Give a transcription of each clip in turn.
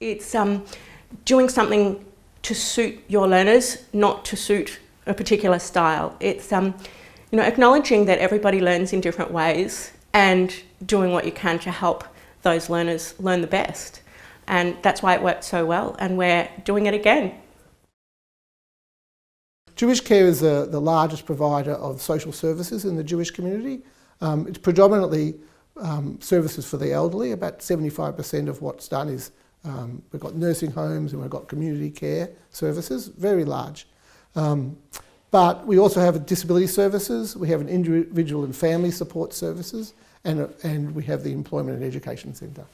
It's doing something to suit your learners, not to suit a particular style. It's acknowledging that everybody learns in different ways and doing what you can to help those learners learn the best. And that's why it worked so well, and we're doing it again. Jewish Care is the largest provider of social services in the Jewish community. It's predominantly services for the elderly. About 75% of what's done is we've got nursing homes and we've got community care services, very large. But we also have disability services, we have an individual and family support services, and we have the Employment and Education Centre.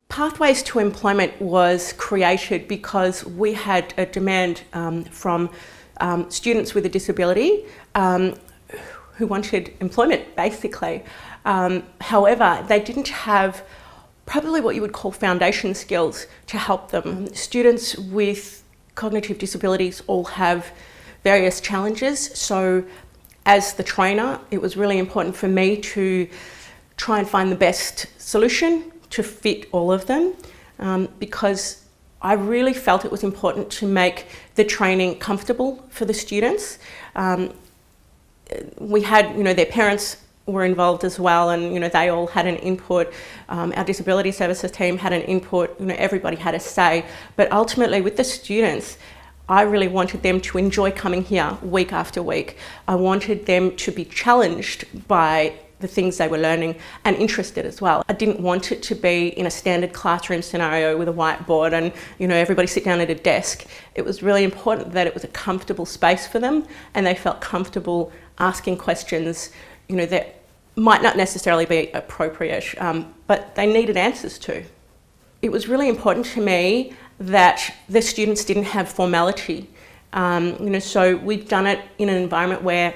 Pathways to Employment was created because we had a demand from students with a disability who wanted employment, basically. However, they didn't have probably what you would call foundation skills to help them. Students with cognitive disabilities all have various challenges, so as the trainer, it was really important for me to try and find the best solution to fit all of them, because I really felt it was important to make the training comfortable for the students. We had, their parents were involved as well, and they all had an input. Our disability services team had an input. Everybody had a say. But ultimately, with the students, I really wanted them to enjoy coming here week after week. I wanted them to be challenged by the things they were learning and interested as well. I didn't want it to be in a standard classroom scenario with a whiteboard and everybody sit down at a desk. It was really important that it was a comfortable space for them and they felt comfortable asking questions that might not necessarily be appropriate, but they needed answers to. It was really important to me that the students didn't have formality. So we've done it in an environment where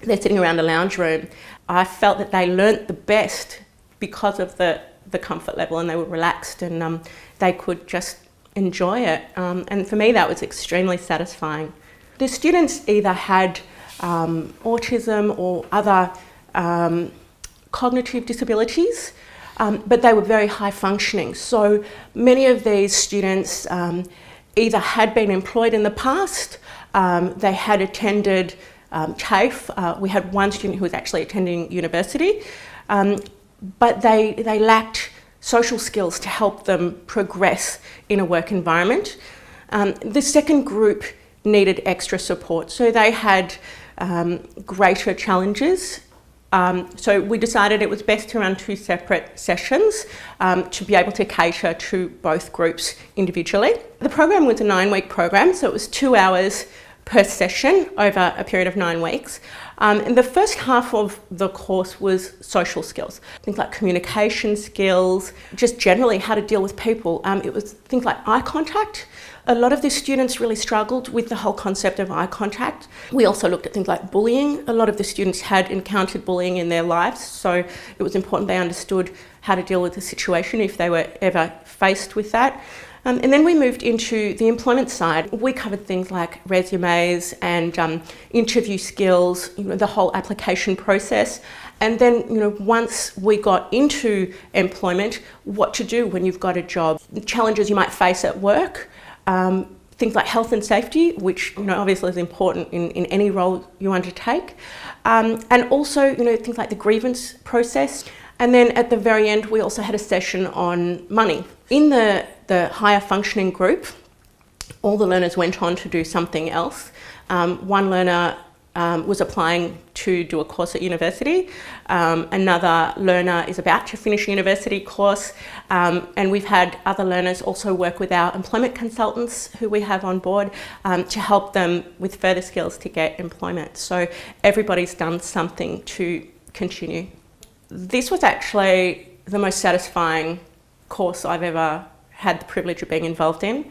they're sitting around a lounge room. I felt that they learnt the best because of the comfort level, and they were relaxed and they could just enjoy it. And for me, that was extremely satisfying. The students either had autism or other cognitive disabilities, but they were very high functioning. So many of these students either had been employed in the past, they had attended TAFE. We had one student who was actually attending university, but they lacked social skills to help them progress in a work environment. The second group needed extra support, so they had greater challenges. So we decided it was best to run two separate sessions to be able to cater to both groups individually. The program was a 9-week program, so it was 2 hours per session over a period of 9 weeks. And the first half of the course was social skills, things like communication skills, just generally how to deal with people. It was things like eye contact. A lot of the students really struggled with the whole concept of eye contact. We also looked at things like bullying. A lot of the students had encountered bullying in their lives, so it was important they understood how to deal with the situation if they were ever faced with that. And then we moved into the employment side. We covered things like resumes and interview skills, the whole application process. And then, once we got into employment, what to do when you've got a job, the challenges you might face at work, things like health and safety, which obviously is important in any role you undertake, and also things like the grievance process. And then at the very end, we also had a session on money. In the higher functioning group, all the learners went on to do something else. One learner was applying to do a course at university. Another learner is about to finish a university course. And we've had other learners also work with our employment consultants who we have on board to help them with further skills to get employment. So everybody's done something to continue. This was actually the most satisfying course I've ever had the privilege of being involved in.